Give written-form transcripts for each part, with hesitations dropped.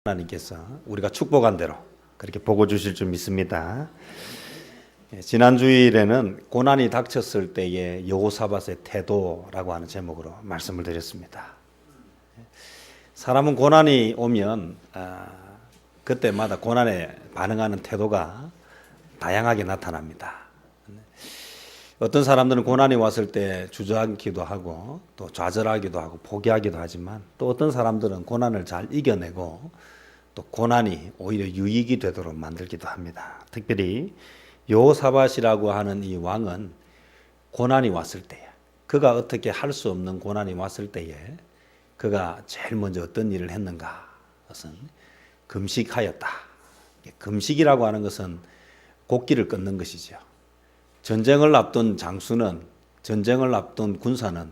하나님께서 우리가 축복한 대로 그렇게 복을 주실 줄 믿습니다. 지난 주일에는 고난이 닥쳤을 때의 여호사밧의 태도라고 하는 제목으로 말씀을 드렸습니다. 사람은 고난이 오면 그때마다 고난에 반응하는 태도가 다양하게 나타납니다. 어떤 사람들은 고난이 왔을 때 주저앉기도 하고 또 좌절하기도 하고 포기하기도 하지만 또 어떤 사람들은 고난을 잘 이겨내고 또 고난이 오히려 유익이 되도록 만들기도 합니다. 특별히 여호사밧이라고 하는 이 왕은 고난이 왔을 때에, 그가 어떻게 할 수 없는 고난이 왔을 때에 그가 제일 먼저 어떤 일을 했는가? 그것은 금식하였다. 금식이라고 하는 것은 곡기를 끊는 것이죠. 전쟁을 앞둔 장수는, 전쟁을 앞둔 군사는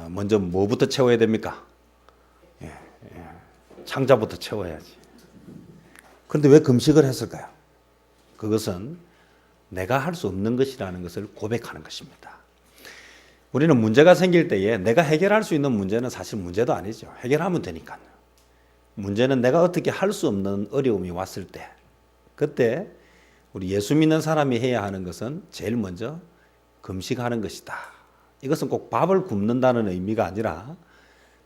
먼저 뭐부터 채워야 됩니까? 창자부터 채워야지. 그런데 왜 금식을 했을까요? 그것은 내가 할 수 없는 것이라는 것을 고백하는 것입니다. 우리는 문제가 생길 때에 내가 해결할 수 있는 문제는 사실 문제도 아니죠. 해결하면 되니까요. 문제는 내가 어떻게 할 수 없는 어려움이 왔을 때, 그때 우리 예수 믿는 사람이 해야 하는 것은 제일 먼저 금식하는 것이다. 이것은 꼭 밥을 굶는다는 의미가 아니라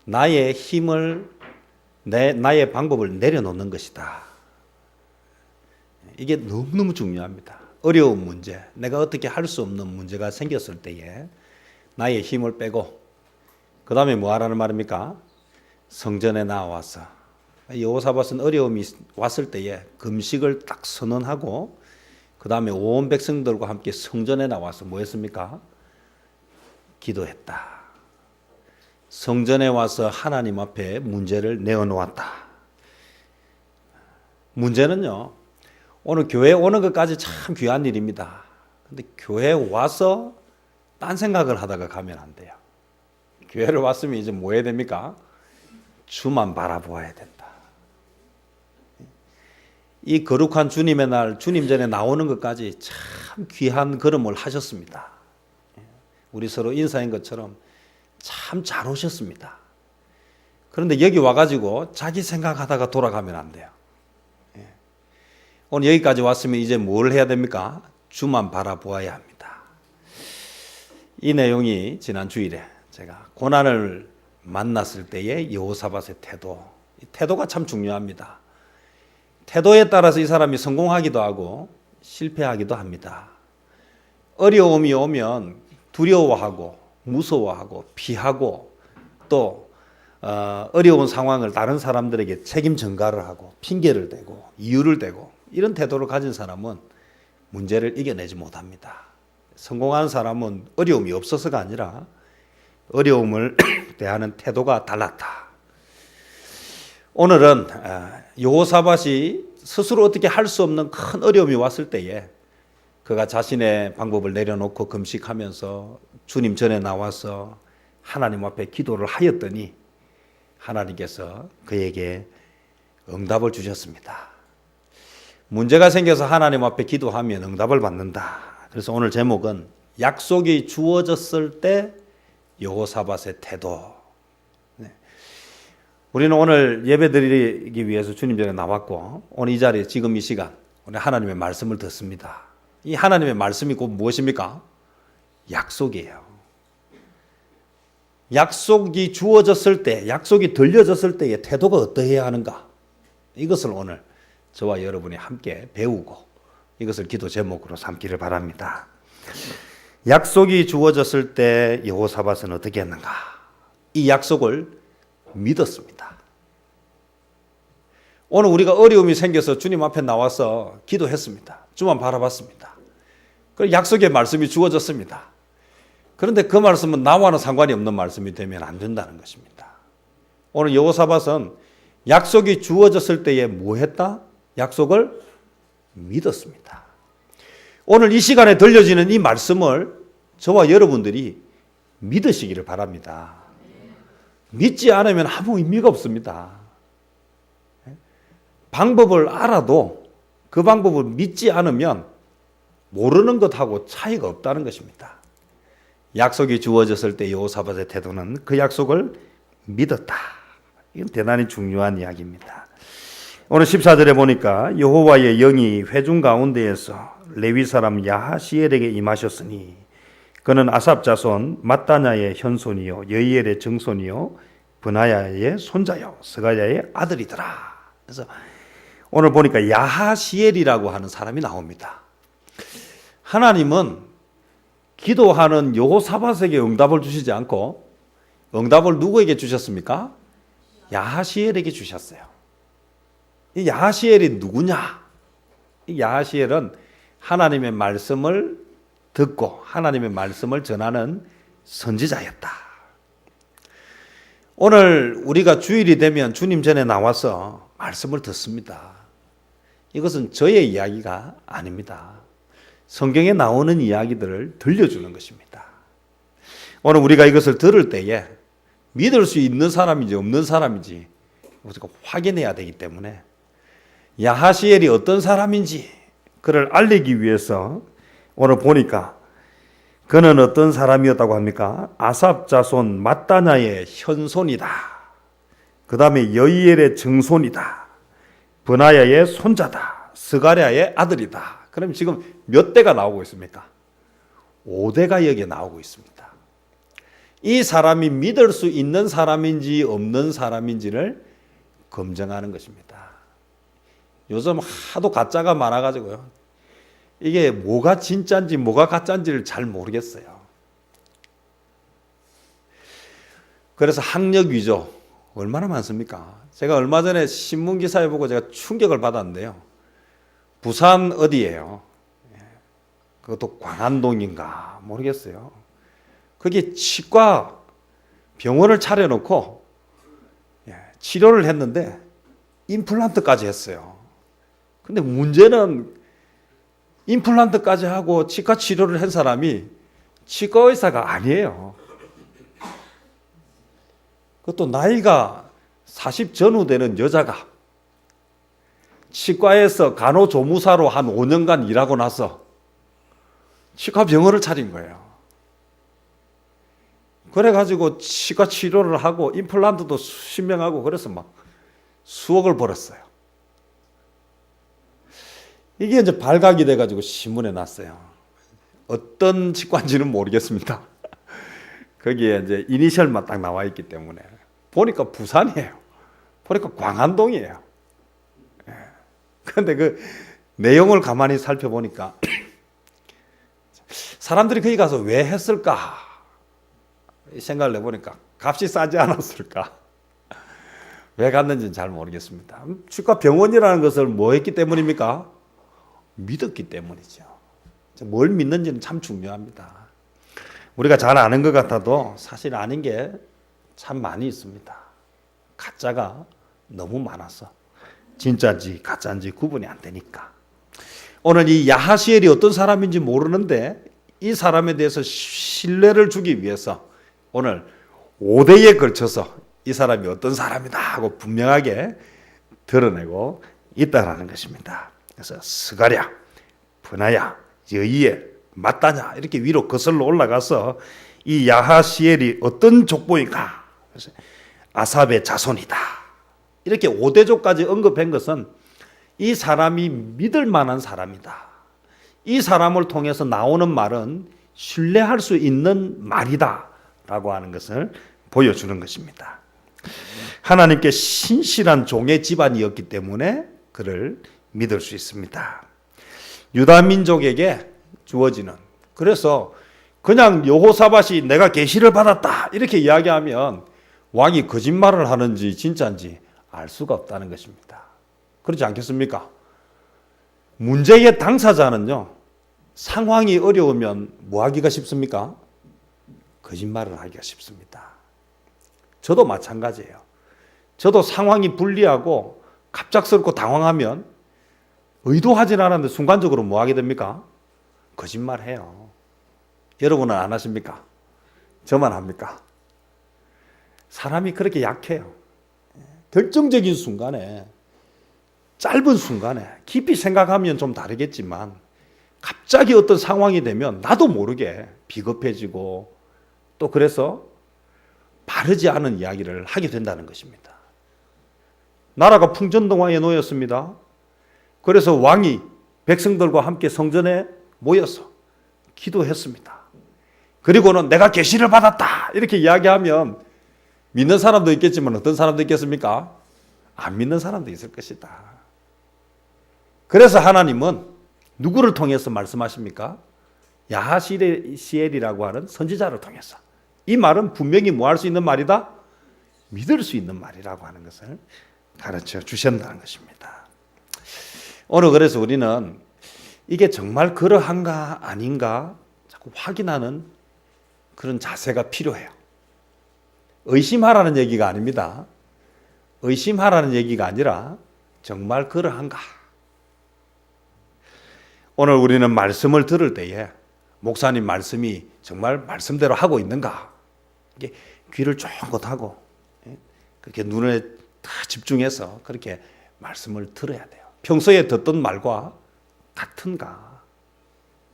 나의 힘을, 나의 방법을 내려놓는 것이다. 이게 너무너무 중요합니다. 어려운 문제, 내가 어떻게 할 수 없는 문제가 생겼을 때에 나의 힘을 빼고 그 다음에 뭐 하라는 말입니까? 성전에 나와서, 여호사밧은 어려움이 왔을 때에 금식을 딱 선언하고 그 다음에 온 백성들과 함께 성전에 나와서 뭐 했습니까? 기도했다. 성전에 와서 하나님 앞에 문제를 내어놓았다. 문제는요, 오늘 교회에 오는 것까지 참 귀한 일입니다. 근데 교회에 와서 딴 생각을 하다가 가면 안 돼요. 교회를 왔으면 이제 뭐 해야 됩니까? 주만 바라보아야 된다. 이 거룩한 주님의 날, 주님 전에 나오는 것까지 참 귀한 걸음을 하셨습니다. 우리 서로 인사인 것처럼 참 잘 오셨습니다. 그런데 여기 와가지고 자기 생각하다가 돌아가면 안 돼요. 오늘 여기까지 왔으면 이제 뭘 해야 됩니까? 주만 바라보아야 합니다. 이 내용이 지난 주일에 제가 고난을 만났을 때의 여호사밧의 태도, 이 태도가 참 중요합니다. 태도에 따라서 이 사람이 성공하기도 하고 실패하기도 합니다. 어려움이 오면 두려워하고 무서워하고 피하고 또 어려운 상황을 다른 사람들에게 책임 전가를 하고 핑계를 대고 이유를 대고 이런 태도를 가진 사람은 문제를 이겨내지 못합니다. 성공한 사람은 어려움이 없어서가 아니라 어려움을 대하는 태도가 달랐다. 오늘은 여호사밧이 스스로 어떻게 할 수 없는 큰 어려움이 왔을 때에 그가 자신의 방법을 내려놓고 금식하면서 주님 전에 나와서 하나님 앞에 기도를 하였더니 하나님께서 그에게 응답을 주셨습니다. 문제가 생겨서 하나님 앞에 기도하면 응답을 받는다. 그래서 오늘 제목은 약속이 주어졌을 때 여호사밧의 태도. 우리는 오늘 예배 드리기 위해서 주님 전에 나왔고 오늘 이 자리에 지금 이 시간 오늘 하나님의 말씀을 듣습니다. 이 하나님의 말씀이 곧 무엇입니까? 약속이에요. 약속이 주어졌을 때, 약속이 들려졌을 때의 태도가 어떠해야 하는가? 이것을 오늘 저와 여러분이 함께 배우고 이것을 기도 제목으로 삼기를 바랍니다. 약속이 주어졌을 때 여호사밧은 어떻게 했는가? 이 약속을 믿었습니다. 오늘 우리가 어려움이 생겨서 주님 앞에 나와서 기도했습니다. 주만 바라봤습니다. 그리고 약속의 말씀이 주어졌습니다. 그런데 그 말씀은 나와는 상관이 없는 말씀이 되면 안 된다는 것입니다. 오늘 여호사밧은 약속이 주어졌을 때에 뭐 했다? 약속을 믿었습니다. 오늘 이 시간에 들려지는 이 말씀을 저와 여러분들이 믿으시기를 바랍니다. 믿지 않으면 아무 의미가 없습니다. 방법을 알아도 그 방법을 믿지 않으면 모르는 것하고 차이가 없다는 것입니다. 약속이 주어졌을 때 여호사밧의 태도는 그 약속을 믿었다. 이건 대단히 중요한 이야기입니다. 오늘 14절에 보니까 여호와의 영이 회중 가운데에서 레위 사람 야하시엘에게 임하셨으니 그는 아삽 자손 mat단야의 현손이요 여이엘의 증손이요 브나야의 손자요 스가랴의 아들이더라. 그래서 오늘 보니까 야하시엘이라고 하는 사람이 나옵니다. 하나님은 기도하는 여호사밧에게 응답을 주시지 않고 응답을 누구에게 주셨습니까? 야하시엘에게 주셨어요. 이 야하시엘이 누구냐? 이 야하시엘은 하나님의 말씀을 듣고 하나님의 말씀을 전하는 선지자였다. 오늘 우리가 주일이 되면 주님 전에 나와서 말씀을 듣습니다. 이것은 저의 이야기가 아닙니다. 성경에 나오는 이야기들을 들려주는 것입니다. 오늘 우리가 이것을 들을 때에 믿을 수 있는 사람인지 없는 사람인지 우리가 확인해야 되기 때문에 야하시엘이 어떤 사람인지 그를 알리기 위해서 오늘 보니까 그는 어떤 사람이었다고 합니까? 아삽 자손 mat단야의 현손이다. 그 다음에 여이엘의 증손이다. 브나야의 손자다. 스가랴의 아들이다. 그럼 지금 몇 대가 나오고 있습니까? 5대가 여기에 나오고 있습니다. 이 사람이 믿을 수 있는 사람인지 없는 사람인지를 검증하는 것입니다. 요즘 하도 가짜가 많아가지고요. 이게 뭐가 진짜인지 뭐가 가짜인지를 잘 모르겠어요. 그래서 학력 위조 얼마나 많습니까? 제가 얼마 전에 신문 기사에 보고 제가 충격을 받았는데요. 부산 어디예요? 그것도 광안동인가 모르겠어요. 거기에 치과 병원을 차려놓고 치료를 했는데 임플란트까지 했어요. 근데 문제는 임플란트까지 하고 치과 치료를 한 사람이 치과 의사가 아니에요. 그것도 나이가 40 전후 되는 여자가 치과에서 간호조무사로 한 5년간 일하고 나서 치과 병원을 차린 거예요. 그래가지고 치과 치료를 하고 임플란트도 수십 명 하고 그래서 막 수억을 벌었어요. 이게 이제 발각이 돼가지고 신문에 났어요. 어떤 치과인지는 모르겠습니다. 거기에 이제 이니셜만 딱 나와 있기 때문에 보니까 부산이에요. 보니까 광안동이에요. 그런데 그 내용을 가만히 살펴보니까 사람들이 거기 가서 왜 했을까 생각을 해보니까 값이 싸지 않았을까. 왜 갔는지는 잘 모르겠습니다. 치과 병원이라는 것을 뭐 했기 때문입니까? 믿었기 때문이죠. 뭘 믿는지는 참 중요합니다. 우리가 잘 아는 것 같아도 사실 아닌 게 참 많이 있습니다. 가짜가 너무 많아서 진짜인지 가짜인지 구분이 안 되니까. 오늘 이 야하시엘이 어떤 사람인지 모르는데 이 사람에 대해서 신뢰를 주기 위해서 오늘 5대에 걸쳐서 이 사람이 어떤 사람이다 하고 분명하게 드러내고 있다라는 것입니다. 그래서 스가랴, 브나야, 여이엘, mat단야 이렇게 위로 거슬러 올라가서 이 야하시엘이 어떤 족보인가? 그래서 아삽의 자손이다. 이렇게 5대족까지 언급한 것은 이 사람이 믿을 만한 사람이다. 이 사람을 통해서 나오는 말은 신뢰할 수 있는 말이다 라고 하는 것을 보여주는 것입니다. 하나님께 신실한 종의 집안이었기 때문에 그를 믿을 수 있습니다. 유다 민족에게 주어지는, 그래서 그냥 여호사밧이 내가 계시를 받았다 이렇게 이야기하면 왕이 거짓말을 하는지 진짜인지 알 수가 없다는 것입니다. 그렇지 않겠습니까? 문제의 당사자는요, 상황이 어려우면 뭐 하기가 쉽습니까? 거짓말을 하기가 쉽습니다. 저도 마찬가지예요. 저도 상황이 불리하고 갑작스럽고 당황하면 의도하진 않았는데 순간적으로 뭐 하게 됩니까? 거짓말해요. 여러분은 안 하십니까? 저만 합니까? 사람이 그렇게 약해요. 결정적인 순간에, 짧은 순간에 깊이 생각하면 좀 다르겠지만 갑자기 어떤 상황이 되면 나도 모르게 비겁해지고 또 그래서 바르지 않은 이야기를 하게 된다는 것입니다. 나라가 풍전등화에 놓였습니다. 그래서 왕이 백성들과 함께 성전에 모여서 기도했습니다. 그리고는 내가 계시를 받았다 이렇게 이야기하면 믿는 사람도 있겠지만 어떤 사람도 있겠습니까? 안 믿는 사람도 있을 것이다. 그래서 하나님은 누구를 통해서 말씀하십니까? 야하시엘이라고 하는 선지자를 통해서. 이 말은 분명히 뭐 할 수 있는 말이다? 믿을 수 있는 말이라고 하는 것을 가르쳐 주셨다는 것입니다. 오늘 그래서 우리는 이게 정말 그러한가 아닌가 자꾸 확인하는 그런 자세가 필요해요. 의심하라는 얘기가 아닙니다. 의심하라는 얘기가 아니라 정말 그러한가. 오늘 우리는 말씀을 들을 때에 목사님 말씀이 정말 말씀대로 하고 있는가? 이게 귀를 쫑긋 하고 그렇게 눈에 다 집중해서 그렇게 말씀을 들어야 돼요. 평소에 듣던 말과 같은가?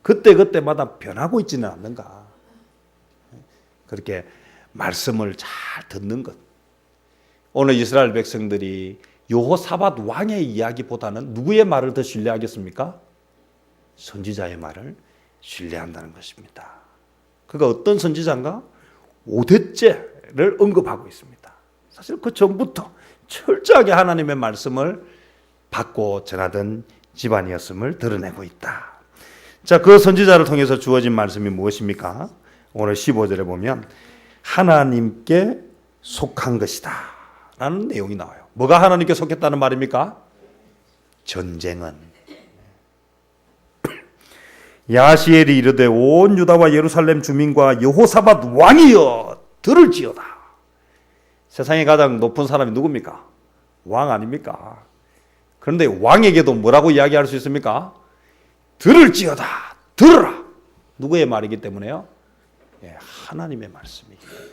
그때그때마다 변하고 있지는 않는가? 그렇게 말씀을 잘 듣는 것. 오늘 이스라엘 백성들이 여호사밧 왕의 이야기보다는 누구의 말을 더 신뢰하겠습니까? 선지자의 말을 신뢰한다는 것입니다. 그가 어떤 선지자인가? 5대째를 언급하고 있습니다. 사실 그 전부터 철저하게 하나님의 말씀을 받고 전하던 집안이었음을 드러내고 있다. 자, 그 선지자를 통해서 주어진 말씀이 무엇입니까? 오늘 15절에 보면 하나님께 속한 것이다 라는 내용이 나와요. 뭐가 하나님께 속했다는 말입니까? 전쟁은. 야시엘이 이르되 온 유다와 예루살렘 주민과 여호사밧 왕이여 들을지어다. 세상에 가장 높은 사람이 누굽니까? 왕 아닙니까? 그런데 왕에게도 뭐라고 이야기할 수 있습니까? 들을지어다. 들으라. 누구의 말이기 때문에요? 예, 하나님의 말씀이기 때문에요.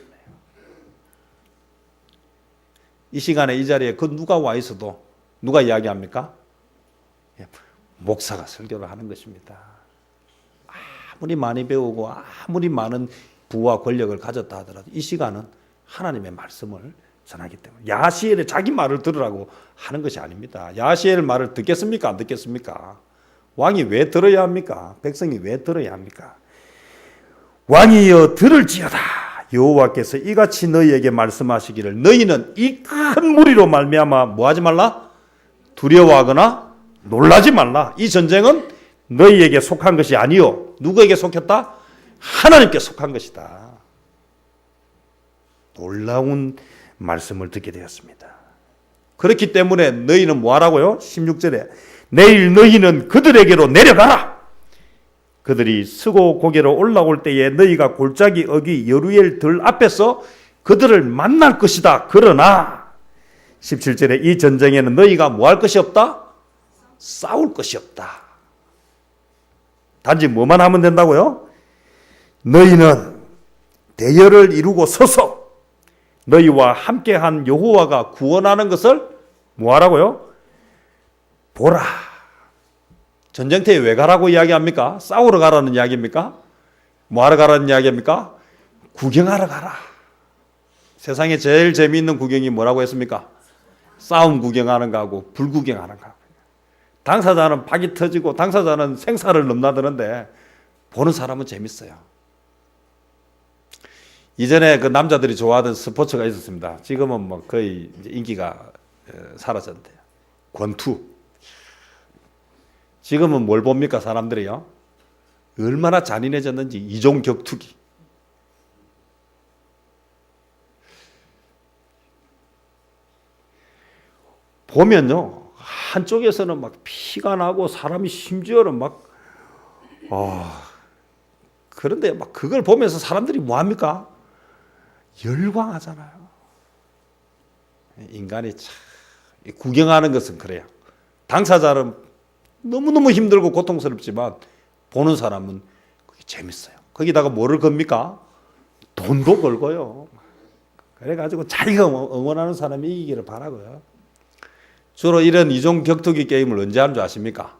이 시간에 이 자리에 그 누가 와 있어도 누가 이야기합니까? 예, 목사가 설교를 하는 것입니다. 아무리 많이 배우고 아무리 많은 부와 권력을 가졌다 하더라도 이 시간은 하나님의 말씀을 전하기 때문에 야시엘의 자기 말을 들으라고 하는 것이 아닙니다. 야시엘 말을 듣겠습니까? 안 듣겠습니까? 왕이 왜 들어야 합니까? 백성이 왜 들어야 합니까? 왕이여 들을지어다. 여호와께서 이같이 너희에게 말씀하시기를 너희는 이 큰 무리로 말미암아 뭐하지 말라? 두려워하거나 놀라지 말라. 이 전쟁은 너희에게 속한 것이 아니요. 누구에게 속했다? 하나님께 속한 것이다. 놀라운 말씀을 듣게 되었습니다. 그렇기 때문에 너희는 뭐하라고요? 16절에 내일 너희는 그들에게로 내려가라. 그들이 스고 고개로 올라올 때에 너희가 골짜기 어귀 여루엘 들 앞에서 그들을 만날 것이다. 그러나 17절에 이 전쟁에는 너희가 뭐할 것이 없다? 싸울 것이 없다. 단지 뭐만 하면 된다고요? 너희는 대열을 이루고 서서 너희와 함께한 여호와가 구원하는 것을 뭐하라고요? 보라. 전쟁터에 왜 가라고 이야기합니까? 싸우러 가라는 이야기입니까? 뭐하러 가라는 이야기입니까? 구경하러 가라. 세상에 제일 재미있는 구경이 뭐라고 했습니까? 싸움 구경하는 거하고 불 구경하는 거. 당사자는 박이 터지고 당사자는 생사를 넘나드는데 보는 사람은 재밌어요. 이전에 그 남자들이 좋아하던 스포츠가 있었습니다. 지금은 뭐 거의 이제 인기가 사라졌는데 권투. 지금은 뭘 봅니까 사람들이요? 얼마나 잔인해졌는지 이종 격투기. 보면요 한쪽에서는 막 피가 나고 사람이 심지어는 막 그런데 막 그걸 보면서 사람들이 뭐 합니까? 열광하잖아요. 인간이 참 구경하는 것은 그래요. 당사자는 너무너무 힘들고 고통스럽지만 보는 사람은 그게 재밌어요. 거기다가 뭐를 겁니까? 돈도 걸고요. 그래가지고 자기가 응원하는 사람이 이기기를 바라고요. 주로 이런 이종 격투기 게임을 언제 하는 줄 아십니까?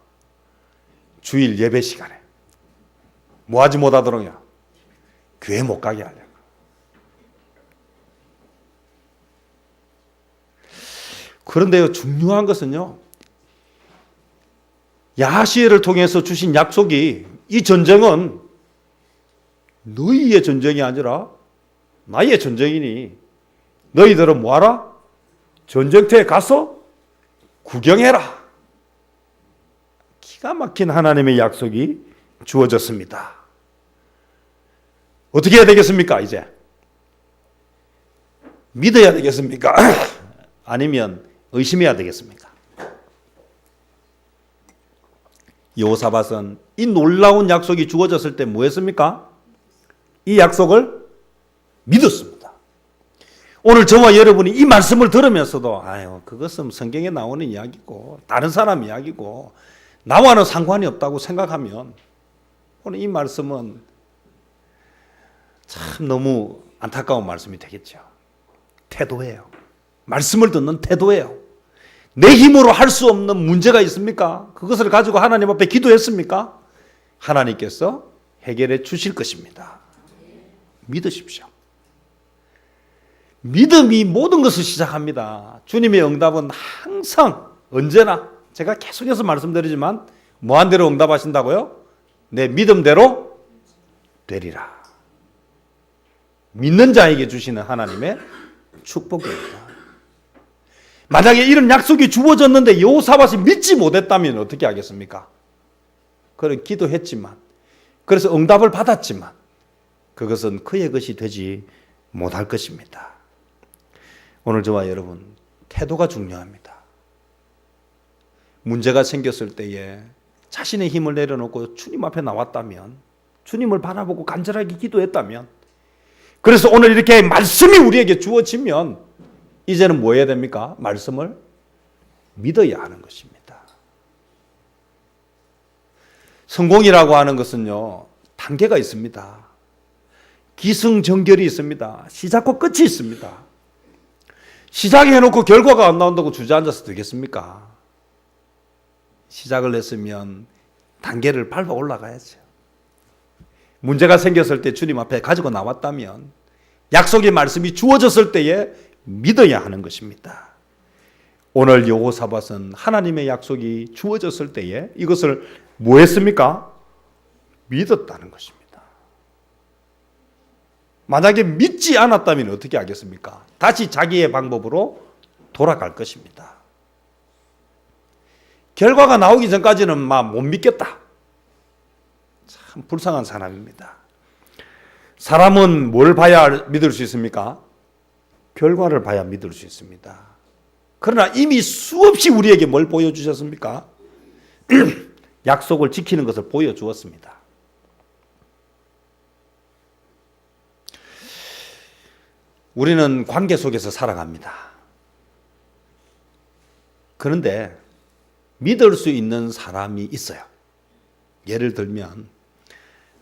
주일 예배 시간에. 뭐 하지 못하도록요? 교회 못 가게 하려고. 그런데요, 중요한 것은요, 야시엘을 통해서 주신 약속이, 이 전쟁은 너희의 전쟁이 아니라 나의 전쟁이니 너희들은 뭐하라? 전쟁터에 가서 구경해라. 기가 막힌 하나님의 약속이 주어졌습니다. 어떻게 해야 되겠습니까? 이제 믿어야 되겠습니까? 아니면 의심해야 되겠습니까? 여호사밧은 이 놀라운 약속이 주어졌을 때 뭐 했습니까? 이 약속을 믿었습니다. 오늘 저와 여러분이 이 말씀을 들으면서도 그것은 성경에 나오는 이야기고 다른 사람 이야기고 나와는 상관이 없다고 생각하면 오늘 이 말씀은 참 너무 안타까운 말씀이 되겠죠. 태도예요. 말씀을 듣는 태도예요. 내 힘으로 할 수 없는 문제가 있습니까? 그것을 가지고 하나님 앞에 기도했습니까? 하나님께서 해결해 주실 것입니다. 믿으십시오. 믿음이 모든 것을 시작합니다. 주님의 응답은 항상 언제나 제가 계속해서 말씀드리지만 뭐한 대로 응답하신다고요? 내 믿음대로 되리라. 믿는 자에게 주시는 하나님의 축복입니다. 만약에 이런 약속이 주어졌는데 여호사밧이 믿지 못했다면 어떻게 하겠습니까? 그런 기도했지만, 그래서 응답을 받았지만 그것은 그의 것이 되지 못할 것입니다. 오늘 저와 여러분, 태도가 중요합니다. 문제가 생겼을 때에 자신의 힘을 내려놓고 주님 앞에 나왔다면, 주님을 바라보고 간절하게 기도했다면, 그래서 오늘 이렇게 말씀이 우리에게 주어지면 이제는 뭐 해야 됩니까? 말씀을 믿어야 하는 것입니다. 성공이라고 하는 것은요, 단계가 있습니다. 기승전결이 있습니다. 시작과 끝이 있습니다. 시작해놓고 결과가 안 나온다고 주저앉아서 되겠습니까? 시작을 했으면 단계를 밟아 올라가야죠. 문제가 생겼을 때 주님 앞에 가지고 나왔다면, 약속의 말씀이 주어졌을 때에 믿어야 하는 것입니다. 오늘 여호사밧은 하나님의 약속이 주어졌을 때에 이것을 뭐 했습니까? 믿었다는 것입니다. 만약에 믿지 않았다면 어떻게 하겠습니까? 다시 자기의 방법으로 돌아갈 것입니다. 결과가 나오기 전까지는 막 못 믿겠다. 참 불쌍한 사람입니다. 사람은 뭘 봐야 믿을 수 있습니까? 결과를 봐야 믿을 수 있습니다. 그러나 이미 수없이 우리에게 뭘 보여주셨습니까? 약속을 지키는 것을 보여주었습니다. 우리는 관계 속에서 살아갑니다. 그런데 믿을 수 있는 사람이 있어요. 예를 들면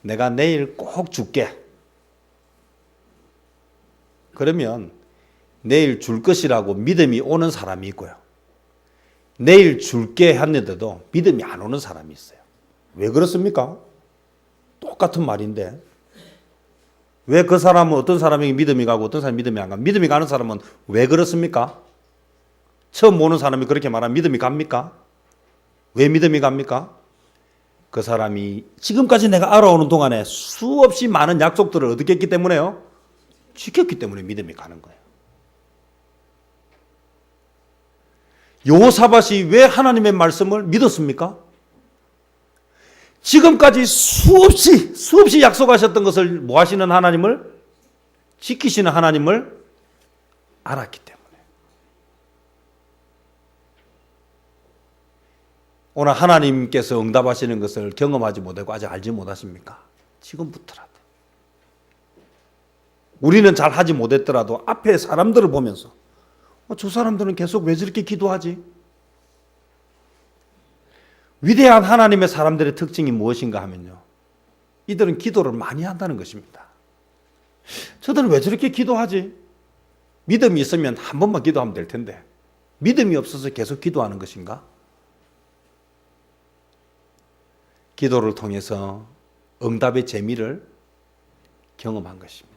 내가 내일 꼭 줄게. 그러면 내일 줄 것이라고 믿음이 오는 사람이 있고요. 내일 줄게 했는데도 믿음이 안 오는 사람이 있어요. 왜 그렇습니까? 똑같은 말인데 왜 그 사람은 어떤 사람에게 믿음이 가고 어떤 사람이 믿음이 안 가고, 믿음이 가는 사람은 왜 그렇습니까? 처음 보는 사람이 그렇게 말하면 믿음이 갑니까? 왜 믿음이 갑니까? 그 사람이 지금까지 내가 알아오는 동안에 수없이 많은 약속들을 어떻게 했기 때문에요? 지켰기 때문에 믿음이 가는 거예요. 여호사밧이 왜 하나님의 말씀을 믿었습니까? 지금까지 수없이 약속하셨던 것을 뭐 하시는 하나님을, 지키시는 하나님을 알았기 때문에. 오늘 하나님께서 응답하시는 것을 경험하지 못하고 아직 알지 못하십니까? 지금부터라도. 우리는 잘 하지 못했더라도 앞에 사람들을 보면서 저 사람들은 계속 왜 저렇게 기도하지? 위대한 하나님의 사람들의 특징이 무엇인가 하면요, 이들은 기도를 많이 한다는 것입니다. 저들은 왜 저렇게 기도하지? 믿음이 있으면 한 번만 기도하면 될 텐데 믿음이 없어서 계속 기도하는 것인가? 기도를 통해서 응답의 재미를 경험한 것입니다.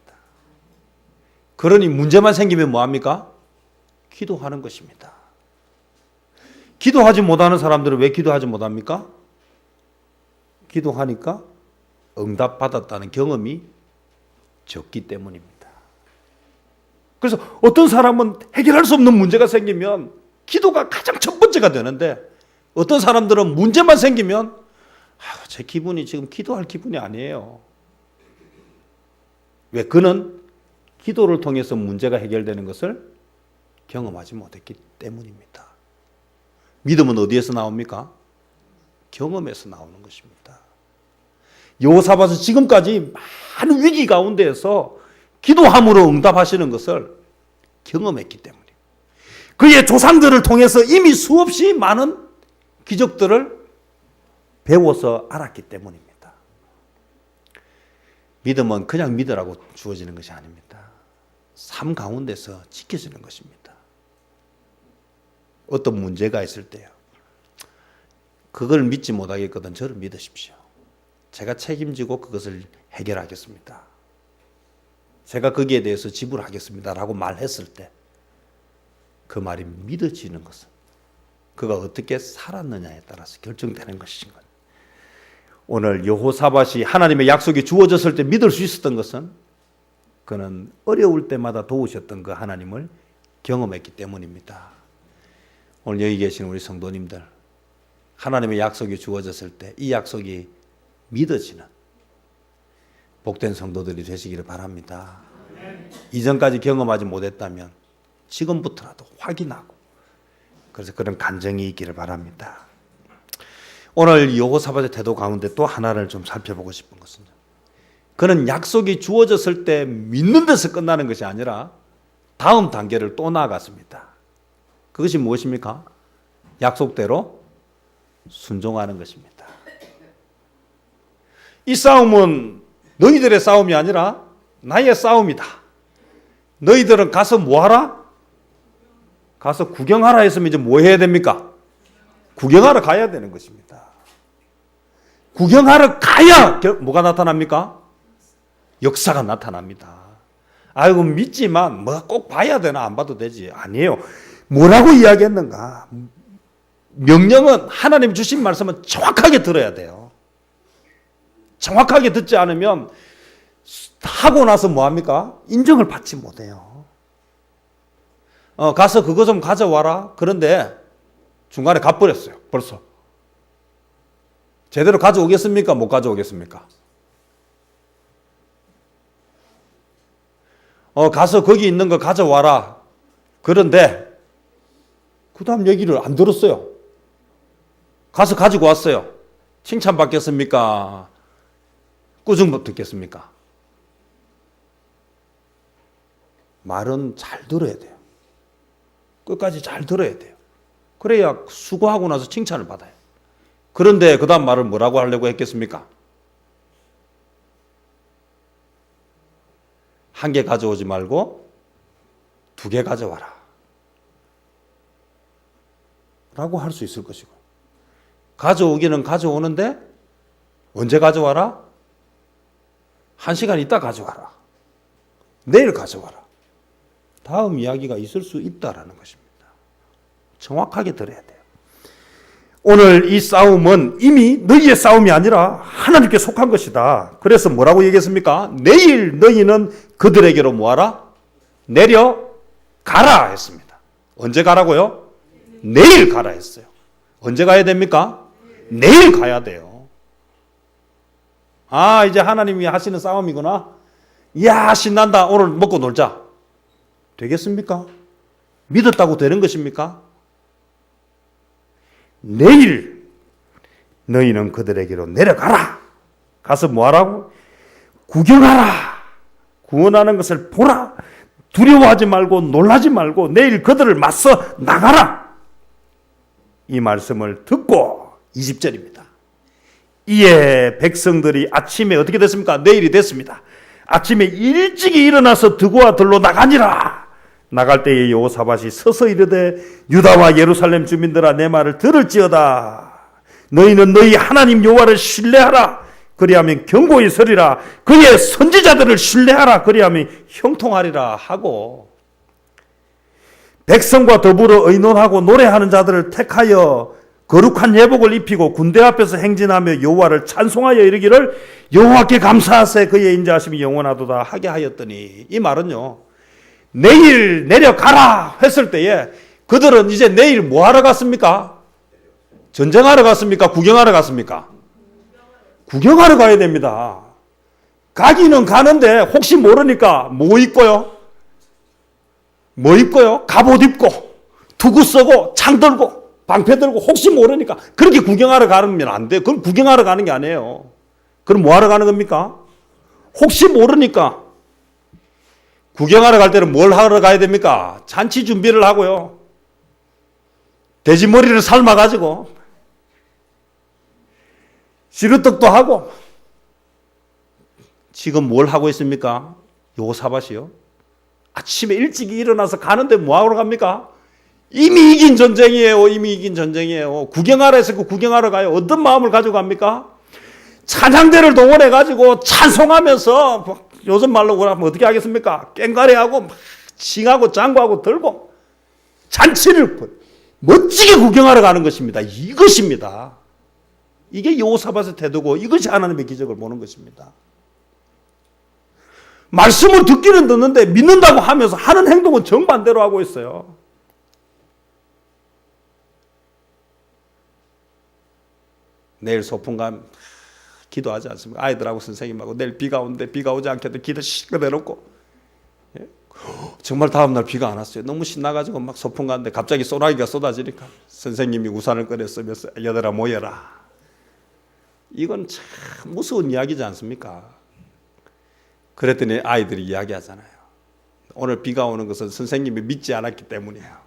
그러니 문제만 생기면 뭐합니까? 기도하는 것입니다. 기도하지 못하는 사람들은 왜 기도하지 못합니까? 기도하니까 응답받았다는 경험이 적기 때문입니다. 그래서 어떤 사람은 해결할 수 없는 문제가 생기면 기도가 가장 첫 번째가 되는데, 어떤 사람들은 문제만 생기면 제 기분이 지금 기도할 기분이 아니에요. 왜? 그는 기도를 통해서 문제가 해결되는 것을 경험하지 못했기 때문입니다. 믿음은 어디에서 나옵니까? 경험에서 나오는 것입니다. 여호사밧은 지금까지 많은 위기 가운데에서 기도함으로 응답하시는 것을 경험했기 때문입니다. 그의 조상들을 통해서 이미 수없이 많은 기적들을 배워서 알았기 때문입니다. 믿음은 그냥 믿으라고 주어지는 것이 아닙니다. 삶 가운데서 지켜지는 것입니다. 어떤 문제가 있을 때요, 그걸 믿지 못하겠거든 저를 믿으십시오. 제가 책임지고 그것을 해결하겠습니다. 제가 거기에 대해서 지불하겠습니다 라고 말했을 때 그 말이 믿어지는 것은 그가 어떻게 살았느냐에 따라서 결정되는 것인 것. 오늘 여호사밧이 하나님의 약속이 주어졌을 때 믿을 수 있었던 것은 그는 어려울 때마다 도우셨던 그 하나님을 경험했기 때문입니다. 오늘 여기 계신 우리 성도님들, 하나님의 약속이 주어졌을 때 이 약속이 믿어지는 복된 성도들이 되시기를 바랍니다. 이전까지 경험하지 못했다면 지금부터라도 확인하고, 그래서 그런 간증이 있기를 바랍니다. 오늘 여호사밧의 태도 가운데 또 하나를 좀 살펴보고 싶은 것은, 그는 약속이 주어졌을 때 믿는 데서 끝나는 것이 아니라 다음 단계를 또 나아갔습니다. 그것이 무엇입니까? 약속대로 순종하는 것입니다. 이 싸움은 너희들의 싸움이 아니라 나의 싸움이다. 너희들은 가서 뭐하라? 가서 구경하라 했으면 이제 뭐 해야 됩니까? 구경하러 가야 되는 것입니다. 구경하러 가야 뭐가 나타납니까? 역사가 나타납니다. 아이고 믿지만 뭐 꼭 봐야 되나? 안 봐도 되지. 아니에요. 뭐라고 이야기했는가? 명령은, 하나님 주신 말씀은 정확하게 들어야 돼요. 정확하게 듣지 않으면 하고 나서 뭐합니까? 인정을 받지 못해요. 가서 그거 좀 가져와라. 그런데 중간에 가버렸어요. 벌써. 제대로 가져오겠습니까? 못 가져오겠습니까? 가서 거기 있는 거 가져와라. 그런데 그 다음 얘기를 안 들었어요. 가서 가지고 왔어요. 칭찬받겠습니까? 꾸중 듣겠습니까? 말은 잘 들어야 돼요. 끝까지 잘 들어야 돼요. 그래야 수고하고 나서 칭찬을 받아요. 그런데 그 다음 말을 뭐라고 하려고 했겠습니까? 한 개 가져오지 말고 2개 가져와라 라고 할 수 있을 것이고, 가져오기는 가져오는데 언제 가져와라? 1시간 있다 가져와라. 내일 가져와라. 다음 이야기가 있을 수 있다라는 것입니다. 정확하게 들어야 돼요. 오늘 이 싸움은 이미 너희의 싸움이 아니라 하나님께 속한 것이다. 그래서 뭐라고 얘기했습니까? 내일 너희는 그들에게로 뭐하라? 내려가라 했습니다. 언제 가라고요? 내일 가라 했어요. 언제 가야 됩니까? 내일 가야 돼요. 아, 이제 하나님이 하시는 싸움이구나. 이야, 신난다. 오늘 먹고 놀자. 되겠습니까? 믿었다고 되는 것입니까? 내일 너희는 그들에게로 내려가라. 가서 뭐하라고? 구경하라. 구원하는 것을 보라. 두려워하지 말고 놀라지 말고 내일 그들을 맞서 나가라. 이 말씀을 듣고 20절입니다. 이에 백성들이 아침에 어떻게 됐습니까? 내일이 됐습니다. 아침에 일찍이 일어나서 드고와 들로 나가니라. 나갈 때에 여호사밧이 서서 이르되 유다와 예루살렘 주민들아 내 말을 들을지어다. 너희는 너희 하나님 여호와를 신뢰하라. 그리하면 견고히 서리라. 그의 선지자들을 신뢰하라. 그리하면 형통하리라 하고, 백성과 더불어 의논하고 노래하는 자들을 택하여 거룩한 예복을 입히고 군대 앞에서 행진하며 여호와를 찬송하여 이르기를 여호와께 감사하세 그의 인자하심이 영원하도다 하게 하였더니, 이 말은요, 내일 내려가라 했을 때에 그들은 이제 내일 뭐 하러 갔습니까? 전쟁하러 갔습니까? 구경하러 갔습니까? 구경하러 가야 됩니다. 가기는 가는데 혹시 모르니까 뭐 입고요? 뭐 입고요? 갑옷 입고 투구 쓰고 창 들고 방패 들고, 혹시 모르니까. 그렇게 구경하러 가면 안 돼요. 그건 구경하러 가는 게 아니에요. 그럼 뭐 하러 가는 겁니까? 혹시 모르니까. 구경하러 갈 때는 뭘 하러 가야 됩니까? 잔치 준비를 하고요. 돼지머리를 삶아가지고 시루떡도 하고. 지금 뭘 하고 있습니까? 여호사밧이요. 아침에 일찍 일어나서 가는데 뭐 하러 갑니까? 이미 이긴 전쟁이에요. 이미 이긴 전쟁이에요. 구경하러 했으니까 구경하러 가요. 어떤 마음을 가지고 갑니까? 찬양대를 동원해가지고 찬송하면서, 요즘 말로 그러면 어떻게 하겠습니까? 깽가리하고 막 징하고 장구하고 들고 잔치를 멋지게 구경하러 가는 것입니다. 이것입니다. 이게 여호사밧의 태도고, 이것이 하나님의 기적을 보는 것입니다. 말씀을 듣기는 듣는데 믿는다고 하면서 하는 행동은 정반대로 하고 있어요. 내일 소풍감 기도하지 않습니까? 아이들하고 선생님하고 내일 비가 오는데 비가 오지 않게 기도 실컷 해놓고, 예? 정말 다음날 비가 안 왔어요. 너무 신나가지고 막 소풍 가는데 갑자기 소나기가 쏟아지니까 선생님이 우산을 꺼내 쓰면서 얘들아 모여라. 이건 참 무서운 이야기지 않습니까? 그랬더니 아이들이 이야기하잖아요. 오늘 비가 오는 것은 선생님이 믿지 않았기 때문이에요.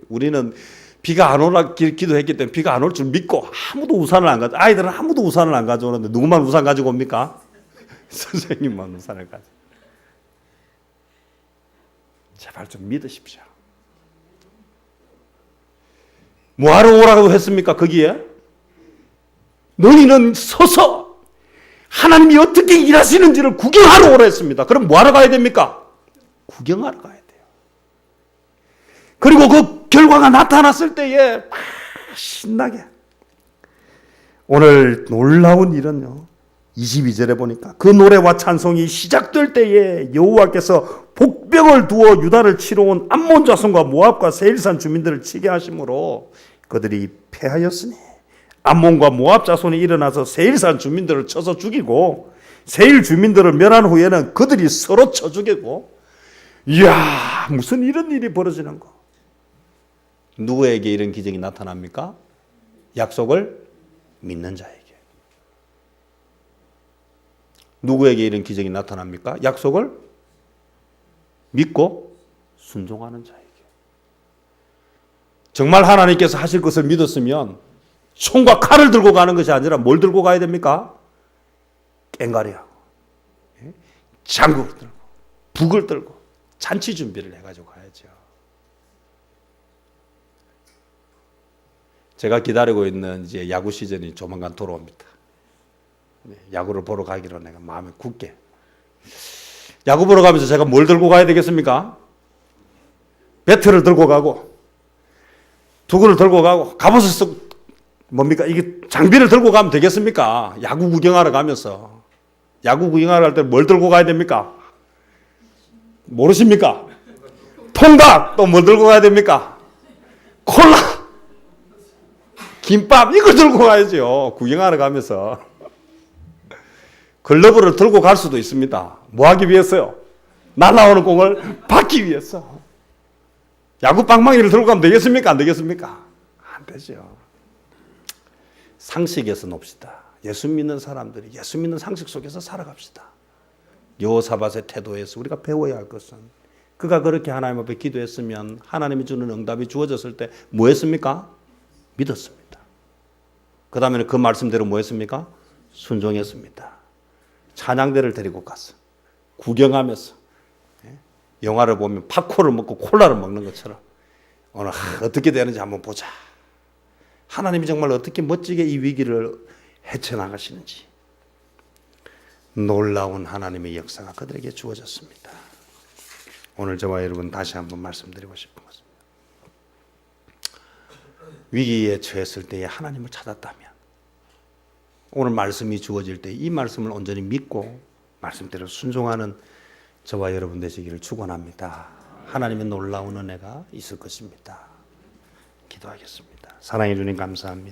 우리는 비가 안 오라 기도했기 때문에 비가 안 올 줄 믿고 아무도 우산을 안 가져. 아이들은 아무도 우산을 안 가져오는데 누구만 우산 가지고 옵니까? 선생님만 우산을 가져. 제발 좀 믿으십시오. 뭐하러 오라고 했습니까? 거기에 너희는 서서 하나님이 어떻게 일하시는지를 구경하러 오라 했습니다. 그럼 뭐하러 가야 됩니까? 구경하러 가야 돼요. 그리고 그 결과가 나타났을 때에 막 신나게. 오늘 놀라운 일은요, 22절에 보니까 그 노래와 찬송이 시작될 때에 여호와께서 복병을 두어 유다를 치러 온 암몬 자손과 모압과 세일산 주민들을 치게 하심으로 그들이 패하였으니 암몬과 모압 자손이 일어나서 세일산 주민들을 쳐서 죽이고 세일 주민들을 멸한 후에는 그들이 서로 쳐 죽이고. 이야, 무슨 이런 일이 벌어지는 거. 누구에게 이런 기적이 나타납니까? 약속을 믿는 자에게. 누구에게 이런 기적이 나타납니까? 약속을 믿고 순종하는 자에게. 정말 하나님께서 하실 것을 믿었으면 총과 칼을 들고 가는 것이 아니라 뭘 들고 가야 됩니까? 깽가리하고 장구를 들고 북을 들고 잔치 준비를 해가지고 가야죠. 제가 기다리고 있는 이제 야구 시즌이 조만간 돌아옵니다. 야구를 보러 가기로 내가 마음에 굳게. 야구 보러 가면서 제가 뭘 들고 가야 되겠습니까? 배트를 들고 가고 두구를 들고 가고 갑옷을 쓰고 뭡니까? 이게 장비를 들고 가면 되겠습니까? 야구 구경하러 가면서. 야구 구경하러 갈 때 뭘 들고 가야 됩니까? 모르십니까? 통닭 또 뭘 들고 가야 됩니까? 콜라, 김밥 이걸 들고 가야죠. 구경하러 가면서. 글러브를 들고 갈 수도 있습니다. 뭐 하기 위해서요? 날아오는 공을 받기 위해서. 야구 빵망이를 들고 가면 되겠습니까? 안 되겠습니까? 안 되죠. 상식에서 놉시다. 예수 믿는 사람들이 예수 믿는 상식 속에서 살아갑시다. 여호사밧의 태도에서 우리가 배워야 할 것은, 그가 그렇게 하나님 앞에 기도했으면 하나님이 주는 응답이 주어졌을 때 뭐 했습니까? 믿었습니다. 그 다음에는 그 말씀대로 뭐 했습니까? 순종했습니다. 찬양대를 데리고 가서 구경하면서 영화를 보면 팝콘을 먹고 콜라를 먹는 것처럼 오늘 어떻게 되는지 한번 보자. 하나님이 정말 어떻게 멋지게 이 위기를 헤쳐나가시는지. 놀라운 하나님의 역사가 그들에게 주어졌습니다. 오늘 저와 여러분 다시 한번 말씀드리고 싶은 것입니다. 위기에 처했을 때에 하나님을 찾았다면 오늘 말씀이 주어질 때 이 말씀을 온전히 믿고 말씀대로 순종하는 저와 여러분 되시기를 축원합니다. 하나님의 놀라운 은혜가 있을 것입니다. 기도하겠습니다. 사랑해 주님 감사합니다.